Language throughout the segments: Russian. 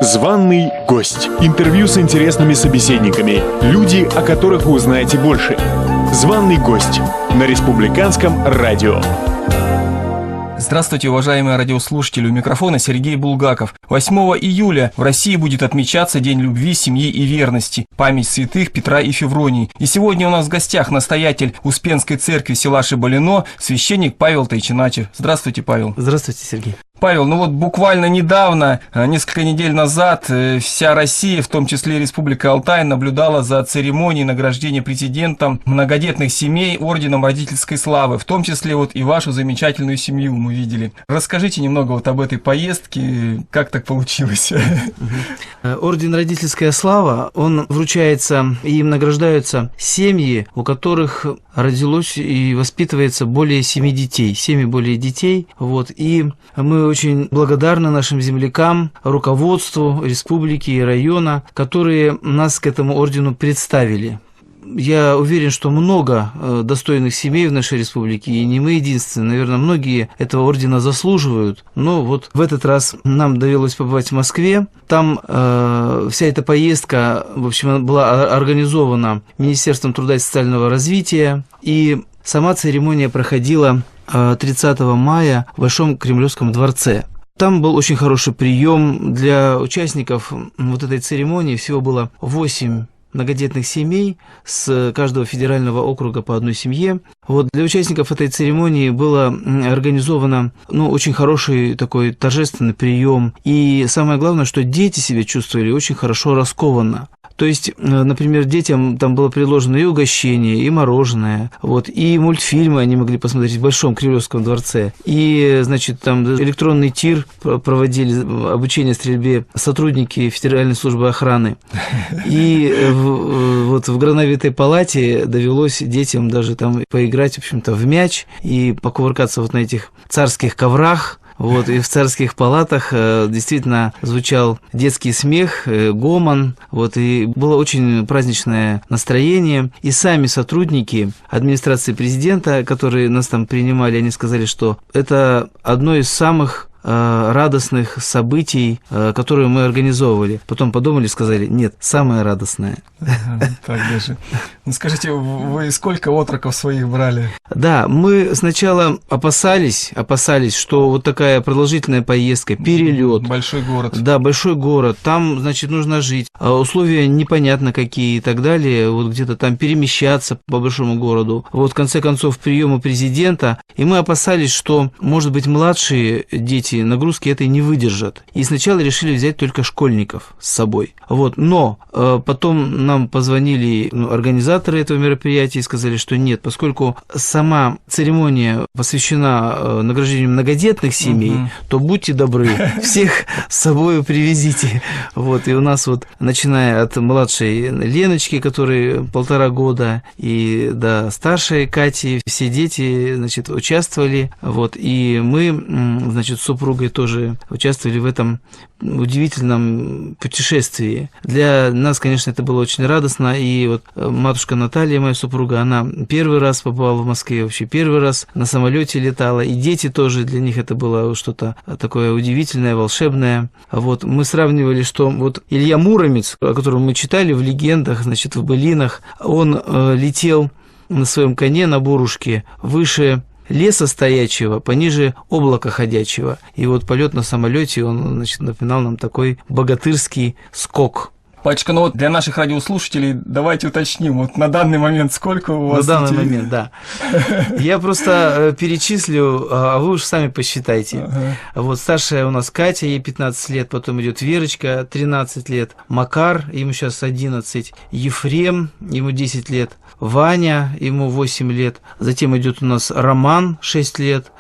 Званый гость. Интервью с интересными собеседниками. Люди, о которых вы узнаете больше. Званый гость на Республиканском радио. Здравствуйте, уважаемые радиослушатели, у микрофона Сергей Булгаков. 8 июля в России будет отмечаться День любви, семьи и верности, память святых Петра и Февронии. И сегодня у нас в гостях настоятель Успенской церкви села Шибалино, священник Павел Тайчиначев. Здравствуйте, Павел. Здравствуйте, Сергей. Павел, буквально недавно, несколько недель назад, вся Россия, в том числе Республика Алтай, наблюдала за церемонией награждения президентом многодетных семей орденом родительской славы, в том числе и вашу замечательную семью мы видели. Расскажите немного об этой поездке, как так получилось? Орден родительская слава, он вручается и им награждаются семьи, у которых родилось и воспитывается более 7 детей, 7 более детей, и мы очень благодарны нашим землякам, руководству республики и района, которые нас к этому ордену представили. Я уверен, что много достойных семей в нашей республике, и не мы единственные, наверное, многие этого ордена заслуживают. Но в этот раз нам довелось побывать в Москве. Там вся эта поездка, в общем, была организована Министерством труда и социального развития, и сама церемония проходила 30 мая в Большом Кремлевском дворце. Там был очень хороший прием для участников этой церемонии. Всего было 8 многодетных семей, с каждого федерального округа по одной семье. Для участников этой церемонии было организовано очень хороший такой торжественный прием. И самое главное, что дети себя чувствовали очень хорошо раскованно. То есть, например, детям там было предложено и угощение, и мороженое, и мультфильмы они могли посмотреть в Большом Кремлевском дворце, и, там электронный тир проводили, обучение стрельбе сотрудники Федеральной службы охраны. И в Грановитой палате довелось детям даже там поиграть, в общем-то, в мяч и покувыркаться на этих царских коврах. И в царских палатах действительно звучал детский смех, гомон, и было очень праздничное настроение. И сами сотрудники администрации президента, которые нас там принимали, они сказали, что это одно из самых радостных событий, которые мы организовывали. Потом подумали и сказали: нет, самое радостное. Так даже. Скажите, вы сколько отроков своих брали? Да, мы сначала опасались, что такая продолжительная поездка, перелет. Большой город. Да, большой город. Там, нужно жить. Условия непонятно какие и так далее. Где-то там перемещаться по большому городу. В конце концов, приема президента. И мы опасались, что, может быть, младшие дети нагрузки этой не выдержат. И сначала решили взять только школьников с собой. Но потом нам позвонили организаторы этого мероприятия и сказали, что нет, поскольку сама церемония посвящена награждению многодетных семей, то будьте добры, всех с собой привезите. И у нас начиная от младшей Леночки, которой 1,5 года, и до старшей Кати, все дети, участвовали. И мы, с супругой тоже участвовали в этом удивительном путешествии. Для нас, конечно, это было очень радостно. И матушка Наталья, моя супруга, она первый раз побывала в Москве, вообще первый раз на самолете летала. И дети тоже, для них это было что-то такое удивительное, волшебное. Мы сравнивали, что Илья Муромец, о котором мы читали в легендах, в былинах, он летел на своем коне, на бурушке, выше леса стоячего, пониже облака ходячего. И полет на самолете, он, напоминал нам такой богатырский скок. Пачка, для наших радиослушателей давайте уточним, на данный момент сколько у вас детей? На данный момент, да. Я просто перечислю, а вы уж сами посчитайте. Старшая у нас Катя, ей 15 лет, потом идет Верочка, 13 лет, Макар, ему сейчас 11, Ефрем, ему 10 лет, Ваня, ему 8 лет, затем идет у нас Роман, 6 лет,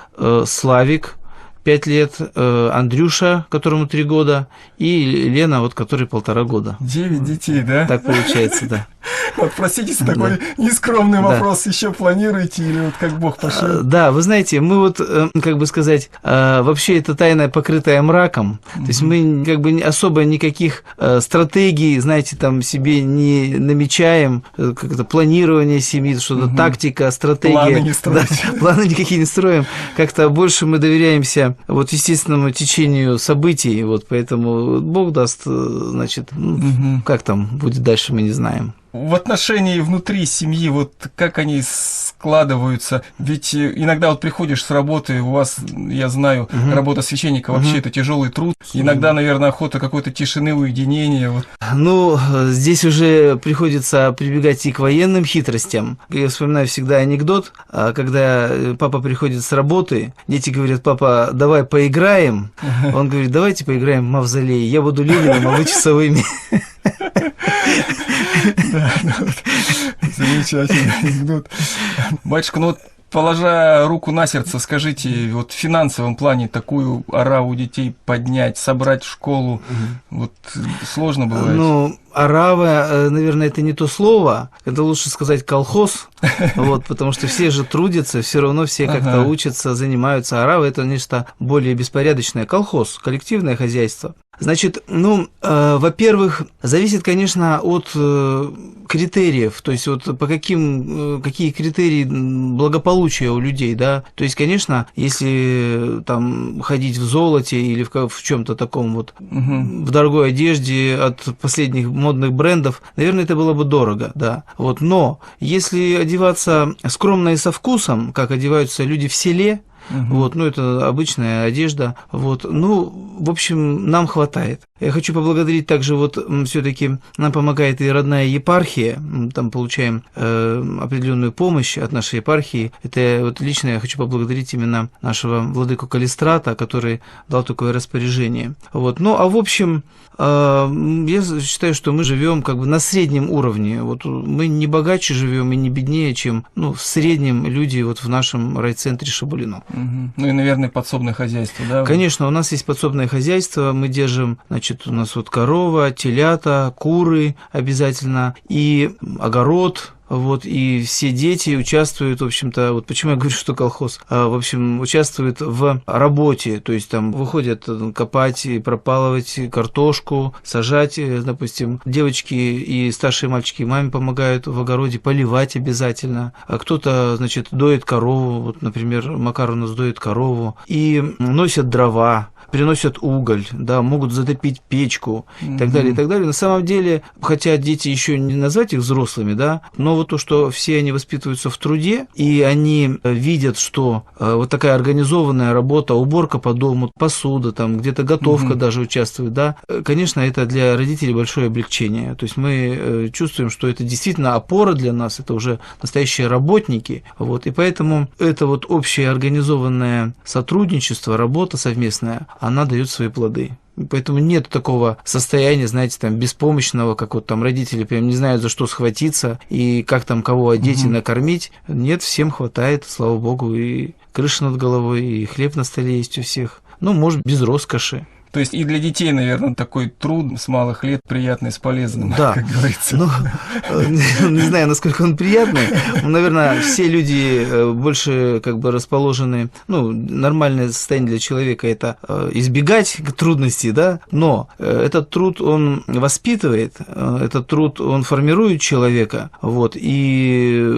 Славик, 5 лет, Андрюша, которому 3 года, и Лена, которой 1,5 года. 9 детей, да? Так получается, да. Простите за такой нескромный вопрос. Еще планируете или как Бог пошел? Да, вы знаете, мы вообще это тайна, покрытая мраком. То есть мы особо никаких стратегий, себе не намечаем, как-то планирование семьи, что-то тактика, стратегия. Планы не строим. Да, планы никакие не строим. Как-то больше мы доверяемся вот естественному течению событий, вот поэтому Бог даст, значит, как там будет дальше, мы не знаем. В отношении внутри семьи, вот как они складываются? Ведь иногда вот приходишь с работы, у вас, я знаю, работа священника вообще это тяжелый труд. Иногда, наверное, охота какой-то тишины, уединения. Вот. Ну, здесь уже приходится прибегать и к военным хитростям. Я вспоминаю всегда анекдот, когда папа приходит с работы, дети говорят: папа, давай поиграем. Он говорит: давайте поиграем в мавзолей, я буду Лениным, а вы часовыми. Замечательный анекдот. Батюшка, ну вот, положа руку на сердце, скажите, вот в финансовом плане такую ораву детей поднять, собрать в школу, вот сложно бывает? Ну, орава, наверное, это не то слово, это лучше сказать колхоз, вот, потому что все же трудятся, все равно все как-то учатся, занимаются. Орава – это нечто более беспорядочное. Колхоз, коллективное хозяйство. Значит, ну, во-первых, зависит, конечно, от критериев, то есть вот по какие критерии благополучия у людей, да, то есть, конечно, если там ходить в золоте или в чем-то таком вот, в дорогой одежде от последних модных брендов, наверное, это было бы дорого, да, вот, но если одеваться скромно и со вкусом, как одеваются люди в селе, вот, ну, это обычная одежда, вот, ну, в общем, нам хватает. Я хочу поблагодарить также, вот, все-таки нам помогает и родная епархия, там получаем определенную помощь от нашей епархии. Это вот лично я хочу поблагодарить именно нашего владыку Калистрата, который дал такое распоряжение. Вот, ну, а в общем, я считаю, что мы живем как бы на среднем уровне. Вот мы не богаче живем и не беднее, чем, ну, в среднем люди вот в нашем райцентре Шабалино. Ну и, наверное, подсобное хозяйство, да? Конечно, у нас есть подсобное хозяйство, мы держим, значит, у нас вот корова, телята, куры обязательно, и огород. Вот, и все дети участвуют, в общем-то, вот почему я говорю, что колхоз, в общем, участвуют в работе, то есть там выходят копать и пропалывать картошку, сажать, допустим, девочки и старшие мальчики маме помогают в огороде поливать обязательно, а кто-то, значит, доит корову, вот, например, Макар у нас доит корову, и носят дрова, приносят уголь, да, могут затопить печку и так далее, и так далее. На самом деле, хотя дети еще не назвать их взрослыми, да, но вот то, что все они воспитываются в труде, и они видят, что вот такая организованная работа, уборка по дому, посуда, там где-то готовка даже участвует, да, конечно, это для родителей большое облегчение. То есть мы чувствуем, что это действительно опора для нас, это уже настоящие работники, вот, и поэтому это вот общее организованное сотрудничество, работа совместная, она дает свои плоды. Поэтому нет такого состояния, знаете, там, беспомощного, как вот там родители прям не знают, за что схватиться и как там кого одеть и накормить. Нет, всем хватает, слава богу, и крыша над головой, и хлеб на столе есть у всех. Ну, может, без роскоши. То есть и для детей, наверное, такой труд с малых лет приятный, с полезным, да, как говорится. Ну, не знаю, насколько он приятный. Наверное, все люди больше как бы расположены, ну, нормальное состояние для человека – это избегать трудностей, да, но этот труд, он воспитывает, этот труд, он формирует человека, вот, и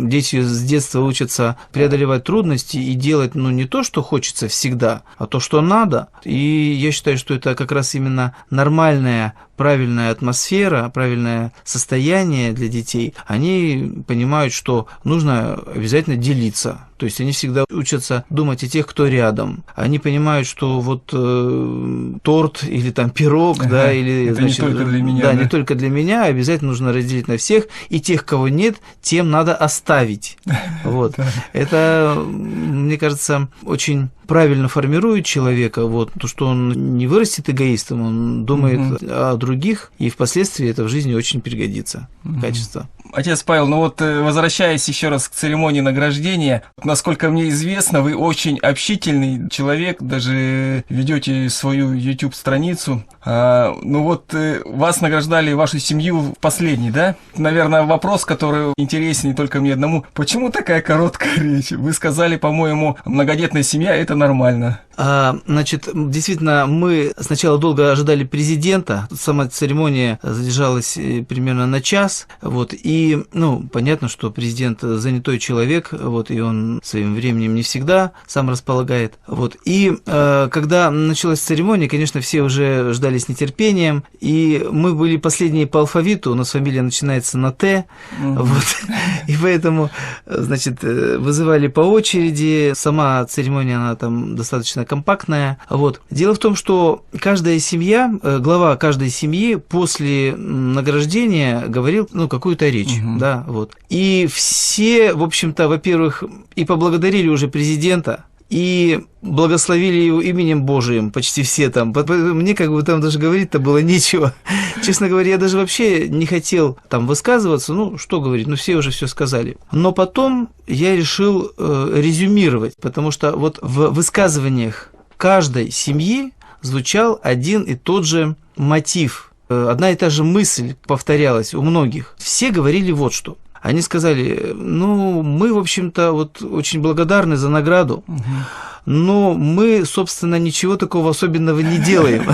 дети с детства учатся преодолевать трудности и делать, ну, не то, что хочется всегда, а то, что надо, и я считаю, что это как раз именно нормальная, правильная атмосфера, правильное состояние для детей. Они понимают, что нужно обязательно делиться. То есть они всегда учатся думать о тех, кто рядом. Они понимают, что вот торт или там пирог, да, или это значит, не только для меня. Да, не только для меня, обязательно нужно разделить на всех, и тех, кого нет, тем надо оставить. Вот. Это, мне кажется, очень правильно формирует человека, вот, то, что он не вырастет эгоистом, он думает о других, и впоследствии это в жизни очень пригодится, качество. Отец Павел, ну вот возвращаясь еще раз к церемонии награждения, насколько мне известно, вы очень общительный человек, даже ведете свою YouTube-страницу. Ну вот вас награждали, вашу семью в последний, да? Наверное, вопрос, который интересен не только мне одному. Почему такая короткая речь? Вы сказали, по-моему, многодетная семья – это нормально. Значит, действительно, мы сначала долго ожидали президента, сама церемония задержалась примерно на час, вот, и, понятно, что президент занятой человек, вот, и он своим временем не всегда сам располагает, вот, и когда началась церемония, конечно, все уже ждали с нетерпением, и мы были последние по алфавиту, у нас фамилия начинается на «Т», вот, и поэтому, значит, вызывали по очереди, сама церемония, она там достаточно компактная, вот. Дело в том, что каждая семья, глава каждой семьи после награждения говорил, какую-то речь, да, вот. И все, в общем-то, во-первых, и поблагодарили уже президента, и благословили его именем Божиим, почти все там. Мне там даже говорить-то было нечего. Честно говоря, я даже вообще не хотел там высказываться, что говорить, все уже все сказали. Но потом я решил резюмировать, потому что вот в высказываниях каждой семьи звучал один и тот же мотив. Одна и та же мысль повторялась у многих. Все говорили вот что. Они сказали, мы, в общем-то, вот очень благодарны за награду, но мы, собственно, ничего такого особенного не делаем.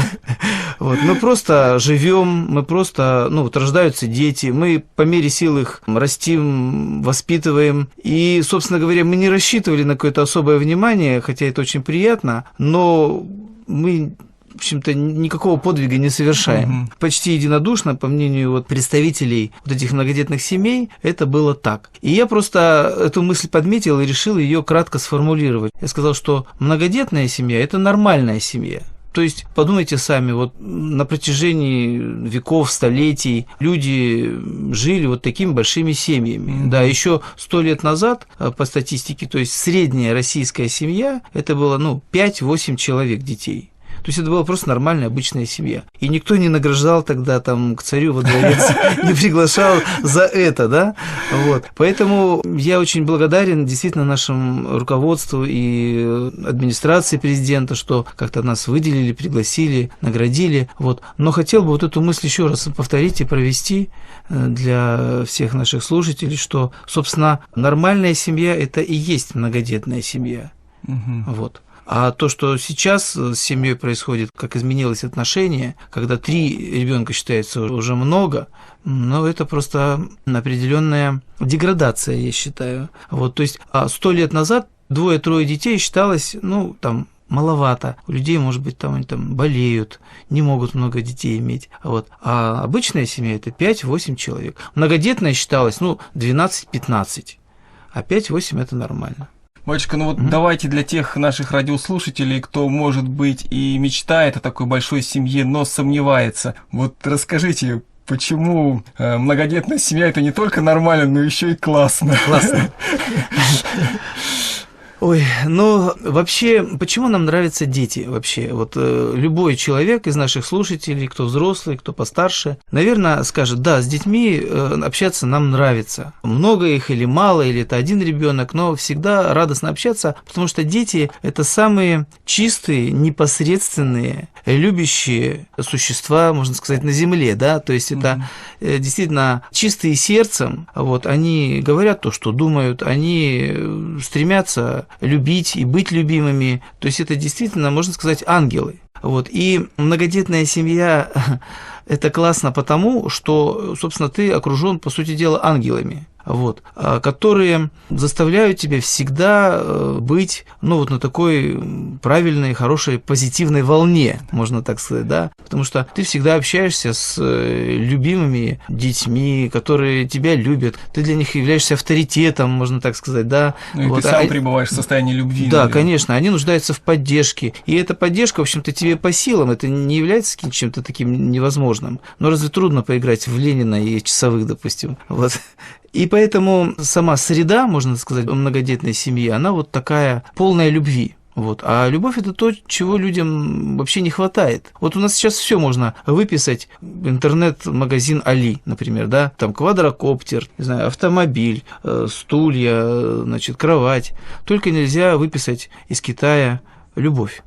Вот, мы просто живем, мы просто, рождаются дети, мы по мере сил их растим, воспитываем. И, собственно говоря, мы не рассчитывали на какое-то особое внимание, хотя это очень приятно, но мы, в общем-то, никакого подвига не совершаем. Почти единодушно, по мнению представителей вот этих многодетных семей, это было так. И я просто эту мысль подметил и решил ее кратко сформулировать. Я сказал, что многодетная семья – это нормальная семья. То есть, подумайте сами, вот на протяжении веков, столетий люди жили вот такими большими семьями. Да, еще 100 лет назад, по статистике, то есть средняя российская семья, это было, 5-8 человек детей. То есть это была просто нормальная, обычная семья. И никто не награждал тогда там к царю во дворец, не приглашал за это, да? Вот. Поэтому я очень благодарен действительно нашему руководству и администрации президента, что как-то нас выделили, пригласили, наградили. Вот. Но хотел бы вот эту мысль еще раз повторить и провести для всех наших слушателей, что, собственно, нормальная семья – это и есть многодетная семья. Вот. А то, что сейчас с семьей происходит, как изменилось отношение, когда 3 ребенка считается уже много, это просто определенная деградация, я считаю. Вот, то есть 100 лет назад 2-3 детей считалось, маловато. У людей, может быть, они болеют, не могут много детей иметь. Вот. А обычная семья – это 5-8 человек. Многодетная считалась, 12-15, а 5-8 – это нормально. Батюшка, давайте для тех наших радиослушателей, кто, может быть, и мечтает о такой большой семье, но сомневается, расскажите, почему многодетная семья – это не только нормально, но еще и классно? Классно. Ой, вообще, почему нам нравятся дети вообще? Любой человек из наших слушателей, кто взрослый, кто постарше, наверное, скажет, да, с детьми общаться нам нравится. Много их или мало, или это один ребенок, но всегда радостно общаться, потому что дети – это самые чистые, непосредственные, любящие существа, можно сказать, на земле, да, то есть это действительно чистые сердцем, они говорят то, что думают, они стремятся любить и быть любимыми, то есть это действительно, можно сказать, ангелы. И многодетная семья – это классно потому, что, собственно, ты окружен, по сути дела, ангелами. Которые заставляют тебя всегда быть, на такой правильной, хорошей, позитивной волне, можно так сказать, да, потому что ты всегда общаешься с любимыми детьми, которые тебя любят, ты для них являешься авторитетом, можно так сказать, да. И ты сам пребываешь в состоянии любви. Да, наверное. Конечно, они нуждаются в поддержке, и эта поддержка, в общем-то, тебе по силам, это не является чем-то таким невозможным, но разве трудно поиграть в Ленина и Часовых, допустим, И поэтому сама среда, можно сказать, многодетной семьи, она такая полная любви. А любовь – это то, чего людям вообще не хватает. У нас сейчас все можно выписать. Интернет-магазин Али, например, да, там квадрокоптер, не знаю, автомобиль, стулья, кровать. Только нельзя выписать из Китая любовь.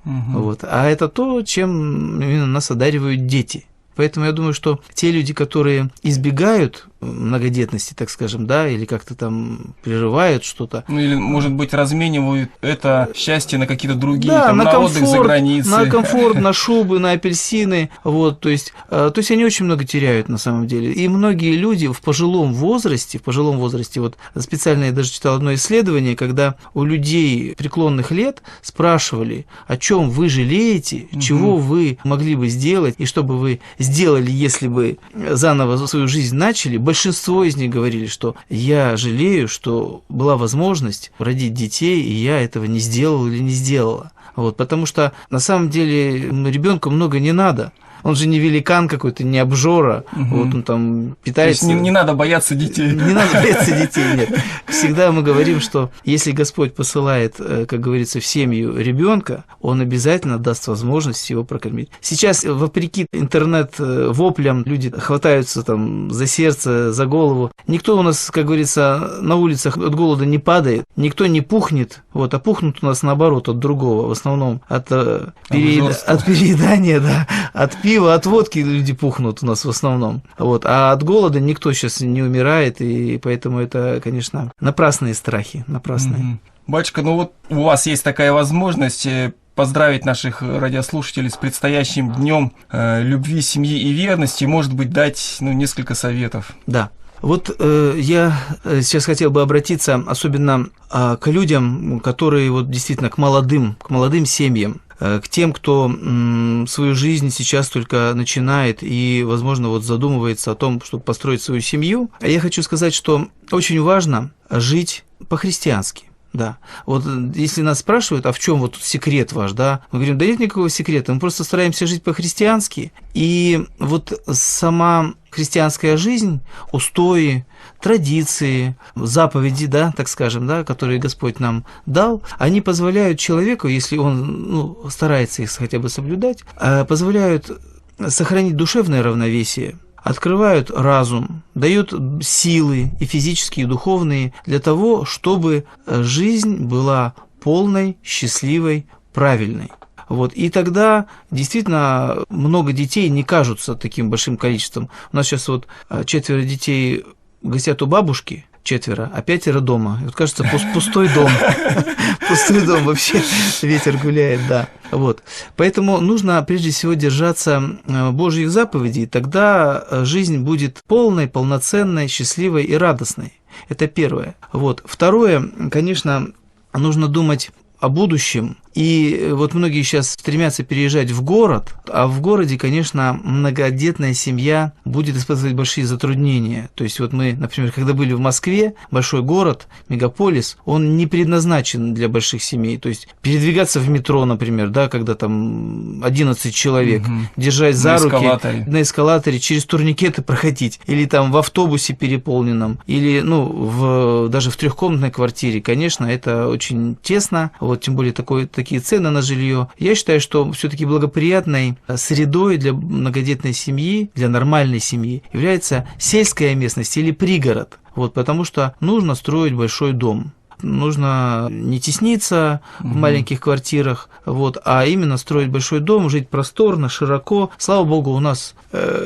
А это то, чем именно нас одаривают дети. Поэтому я думаю, что те люди, которые избегают многодетности, так скажем, да, или как-то там прерывают что-то. Ну или, может быть, разменивают это счастье на какие-то другие, да, там, на отдых комфорт, за границей. на комфорт, на шубы, на апельсины, вот, то есть они очень много теряют на самом деле. И многие люди в пожилом возрасте, вот специально я даже читал одно исследование, когда у людей преклонных лет спрашивали, о чем вы жалеете, чего вы могли бы сделать, и что бы вы сделали, если бы заново свою жизнь начали. Большинство из них говорили, что я жалею, что была возможность родить детей, и я этого не сделал или не сделала. Вот, потому что на самом деле ребенку много не надо. Он же не великан какой-то, не обжора, вот он там питается. То есть не надо бояться детей. Не надо бояться детей, нет. Всегда мы говорим, что если Господь посылает, как говорится, в семью ребенка, Он обязательно даст возможность его прокормить. Сейчас, вопреки интернет-воплям, люди хватаются там за сердце, за голову. Никто у нас, как говорится, на улицах от голода не падает, никто не пухнет, вот, а пухнут у нас наоборот от другого, в основном от переедания, да, от пива, от водки люди пухнут у нас в основном. Вот. А от голода никто сейчас не умирает, и поэтому это, конечно, напрасные страхи, напрасные. Батюшка, ну вот у вас есть такая возможность поздравить наших радиослушателей с предстоящим днем любви, семьи и верности, может быть, дать несколько советов. Да. Вот я сейчас хотел бы обратиться особенно к людям, которые вот действительно к молодым семьям, к тем, кто свою жизнь сейчас только начинает и, возможно, вот задумывается о том, чтобы построить свою семью. А я хочу сказать, что очень важно жить по-христиански. Да. Вот если нас спрашивают, а в чем вот секрет ваш, да, мы говорим, да нет никакого секрета, мы просто стараемся жить по-христиански, и вот сама христианская жизнь, устои, традиции, заповеди, да, так скажем, да, которые Господь нам дал, они позволяют человеку, если он старается их хотя бы соблюдать, позволяют сохранить душевное равновесие, открывают разум, дают силы и физические, и духовные для того, чтобы жизнь была полной, счастливой, правильной. Вот. И тогда действительно много детей не кажутся таким большим количеством. У нас сейчас вот 4 детей гостят у бабушки, 4, а 5 дома. И вот кажется, пустой дом. Пустой дом, вообще ветер гуляет, да. Вот. Поэтому нужно прежде всего держаться Божьих заповедей, тогда жизнь будет полной, полноценной, счастливой и радостной. Это первое. Вот. Второе, конечно, нужно думать о будущем. И вот многие сейчас стремятся переезжать в город, а в городе, конечно, многодетная семья будет испытывать большие затруднения. То есть вот мы, например, когда были в Москве, большой город, мегаполис, он не предназначен для больших семей. То есть передвигаться в метро, например, да, когда там 11 человек, держать за руки на эскалаторе, через турникеты проходить, или там в автобусе переполненном, или даже в трехкомнатной квартире, конечно, это очень тесно, вот тем более такие цены на жилье. Я считаю, что все-таки благоприятной средой для многодетной семьи, для нормальной семьи является сельская местность или пригород. Вот, потому что нужно строить большой дом. Нужно не тесниться в маленьких квартирах, вот, а именно строить большой дом, жить просторно, широко. Слава Богу, у нас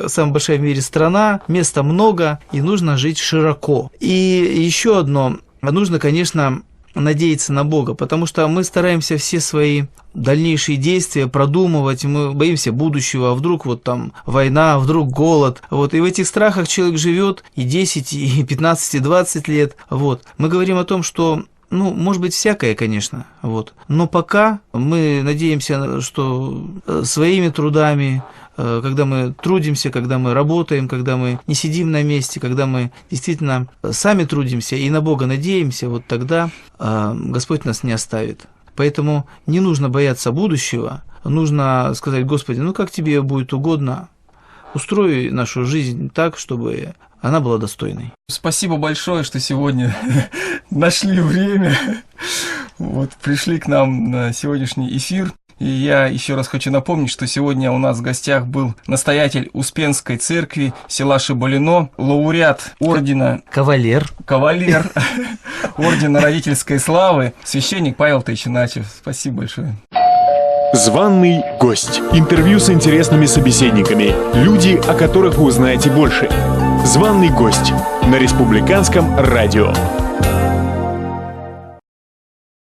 самая большая в мире страна, места много, и нужно жить широко. И еще одно, нужно, конечно, надеяться на Бога, потому что мы стараемся все свои дальнейшие действия продумывать, мы боимся будущего, а вдруг вот там война, а вдруг голод, вот, и в этих страхах человек живет и 10, и 15, и 20 лет, вот. Мы говорим о том, что может быть, всякое, конечно, вот. Но пока мы надеемся, что своими трудами, когда мы трудимся, когда мы работаем, когда мы не сидим на месте, когда мы действительно сами трудимся и на Бога надеемся, вот тогда Господь нас не оставит. Поэтому не нужно бояться будущего, нужно сказать: Господи, как тебе будет угодно, устрой нашу жизнь так, чтобы она была достойной. Спасибо большое, что сегодня нашли время, пришли к нам на сегодняшний эфир. И я еще раз хочу напомнить, что сегодня у нас в гостях был настоятель Успенской церкви села Шибалино, лауреат ордена... Кавалер ордена Родительской славы, священник Павел Тайчиначев. Спасибо большое. Званый гость. Интервью с интересными собеседниками. Люди, о которых вы узнаете больше. Званый гость на Республиканском радио.